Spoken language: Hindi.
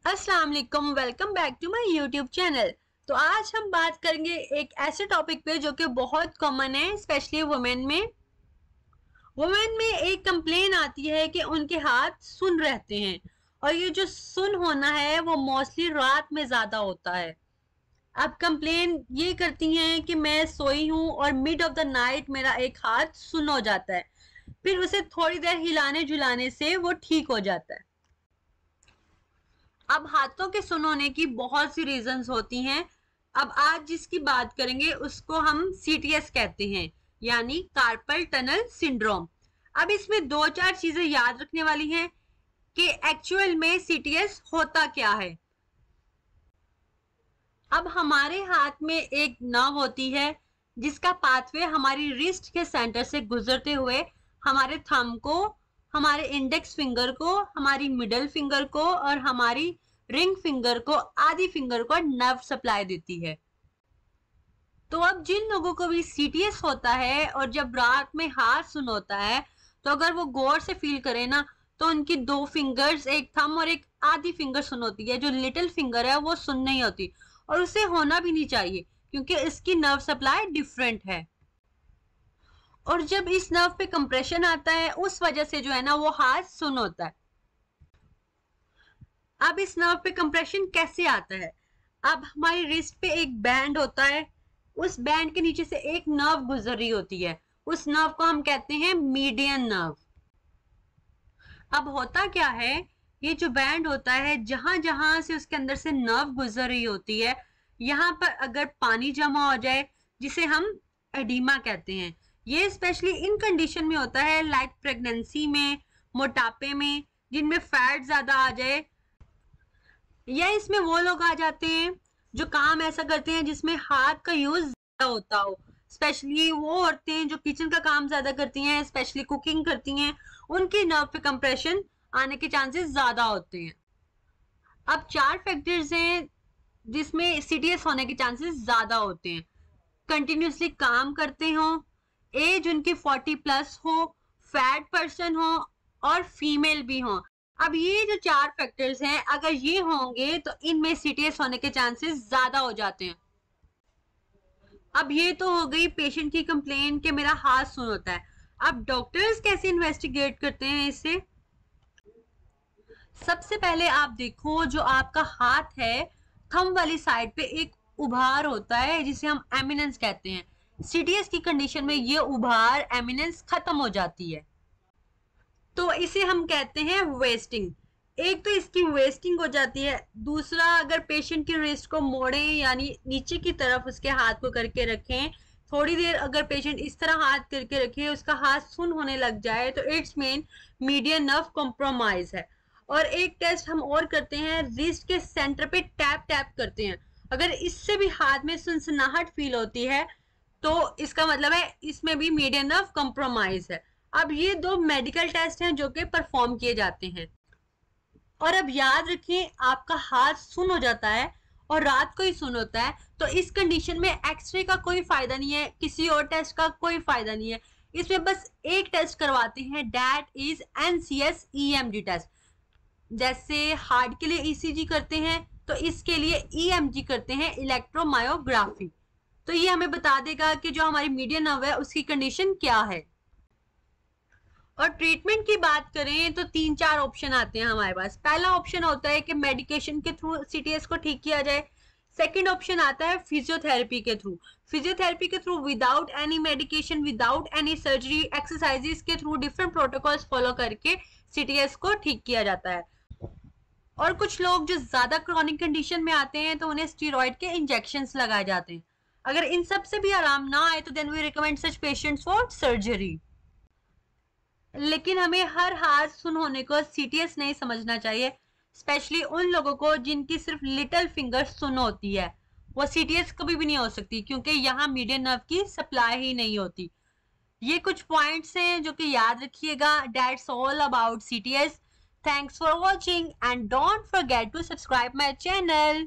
अस्सलाम वालेकुम, welcome back to my YouTube channel. तो आज हम बात करेंगे एक ऐसे टॉपिक पे जो कि बहुत कॉमन है, स्पेशली वुमेन में। वुमेन में एक कंप्लेन आती है कि उनके हाथ सुन रहते हैं, और ये जो सुन होना है वो मोस्टली रात में ज्यादा होता है। अब कंप्लेन ये करती हैं कि मैं सोई हूँ और मिड ऑफ द नाइट मेरा एक हाथ सुन हो जाता है, फिर उसे थोड़ी देर हिलाने झुलाने से वो ठीक हो जाता है। अब हाथों के सुन होने की बहुत सी रीजंस होती हैं। अब आज जिसकी बात करेंगे उसको हम सीटीएस कहते हैं, यानी कार्पल टनल सिंड्रोम। अब इसमें दो चार चीजें याद रखने वाली हैं कि एक्चुअल में सीटीएस होता क्या है। अब हमारे हाथ में एक नर्व होती है जिसका पाथवे हमारी रिस्ट के सेंटर से गुजरते हुए हमारे थंब को, हमारे इंडेक्स फिंगर को, हमारी मिडल फिंगर को और हमारी रिंग फिंगर को, आधी फिंगर को नर्व सप्लाई देती है। तो अब जिन लोगों को भी सीटीएस होता है और जब रात में हाथ सुन होता है, तो अगर वो गौर से फील करे ना, तो उनकी दो फिंगर्स, एक थंब और एक आधी फिंगर सुन होती है। जो लिटिल फिंगर है वो सुन नहीं होती, और उसे होना भी नहीं चाहिए क्योंकि इसकी नर्व सप्लाई डिफरेंट है। और जब इस नर्व पे कंप्रेशन आता है उस वजह से जो है ना वो हाथ सुन होता है। अब इस नर्व पे कंप्रेशन कैसे आता है? अब हमारी रिस्ट पे एक बैंड होता है, उस बैंड के नीचे से एक नर्व गुजर रही होती है, उस नर्व को हम कहते हैं मीडियन नर्व। अब होता क्या है, ये जो बैंड होता है, जहां जहां से उसके अंदर से नर्व गुजर रही होती है, यहाँ पर अगर पानी जमा हो जाए, जिसे हम एडिमा कहते हैं, ये स्पेशली इन कंडीशन में होता है लाइक प्रेगनेंसी में, मोटापे में, जिनमें फैट ज्यादा आ जाए, या इसमें वो लोग आ जाते हैं जो काम ऐसा करते हैं जिसमें हाथ का यूज ज्यादा होता हो। स्पेशली वो औरतें जो किचन का काम ज्यादा करती हैं, स्पेशली कुकिंग करती हैं, उनकी नर्व पे कंप्रेशन आने के चांसेस ज्यादा होते हैं। अब चार फैक्टर्स हैं जिसमें सीटीएस होने के चांसेस ज्यादा होते हैं। कंटिन्यूसली काम करते हो, एज उनकी 40 प्लस हो, फैट पर्सन हो और फीमेल भी हो। अब ये जो चार फैक्टर्स हैं, अगर ये होंगे तो इनमें सीटीएस होने के चांसेस ज्यादा हो जाते हैं। अब ये तो हो गई पेशेंट की कंप्लेन कि मेरा हाथ सुन होता है। अब डॉक्टर्स कैसे इन्वेस्टिगेट करते हैं इससे? सबसे पहले आप देखो, जो आपका हाथ है, थंब वाली साइड पे एक उभार होता है जिसे हम एमिनेंस कहते हैं। सीटीएस की कंडीशन में ये उभार, एमिनेंस खत्म हो जाती है, तो इसे हम कहते हैं वेस्टिंग। एक तो इसकी वेस्टिंग हो जाती है, दूसरा अगर पेशेंट की रिस्ट को मोड़ें, यानी नीचे की तरफ उसके हाथ को करके रखें, थोड़ी देर अगर पेशेंट इस तरह हाथ करके रखे, उसका हाथ सुन होने लग जाए, तो it's mean median nerve compromise है। और एक टेस्ट हम और करते हैं, रिस्ट के सेंटर पे टैप टैप करते हैं। अगर इससे भी हाथ में सनसनाहट फील होती है तो इसका मतलब है इसमें भी मीडियन नर्व कॉम्प्रोमाइज है। अब ये दो मेडिकल टेस्ट हैं जो कि परफॉर्म किए जाते हैं। और अब याद रखें, आपका हाथ सुन हो जाता है और रात को ही सुन होता है, तो इस कंडीशन में एक्सरे का कोई फायदा नहीं है, किसी और टेस्ट का कोई फायदा नहीं है। इसमें बस एक टेस्ट करवाते हैं, that is NCS EMG test. जैसे हार्ट के लिए ईसीजी करते हैं, तो इसके लिए ईएमजी करते हैं, इलेक्ट्रोमायोग्राफी। तो ये हमें बता देगा कि जो हमारी मीडियन नर्व है उसकी कंडीशन क्या है। और ट्रीटमेंट की बात करें तो तीन चार ऑप्शन आते हैं हमारे पास। पहला ऑप्शन होता है कि मेडिकेशन के थ्रू सीटीएस को ठीक किया जाए। सेकंड ऑप्शन आता है फिजियोथेरेपी के थ्रू। फिजियोथेरेपी के through without any medication, without any surgery, exercises के थ्रू डिफरेंट प्रोटोकॉल्स फॉलो करके सीटीएस को ठीक किया जाता है। और कुछ लोग जो ज्यादा क्रॉनिक कंडीशन में आते हैं तो उन्हें स्टीरॉयड के इंजेक्शंस लगाए जाते हैं। अगर इन सब से भी आराम ना आए तो then we recommend such patients for surgery. लेकिन हमें हर हाथ सुन होने को सीटीएस नहीं समझना चाहिए, स्पेशली उन लोगों को जिनकी सिर्फ लिटिल फिंगर सुन होती है। वो सीटीएस कभी भी नहीं हो सकती क्योंकि यहाँ मीडियन नर्व की सप्लाई ही नहीं होती। ये कुछ पॉइंट्स हैं जो कि याद रखिएगा। That's all about CTS. Thanks for watching and don't forget to subscribe my channel.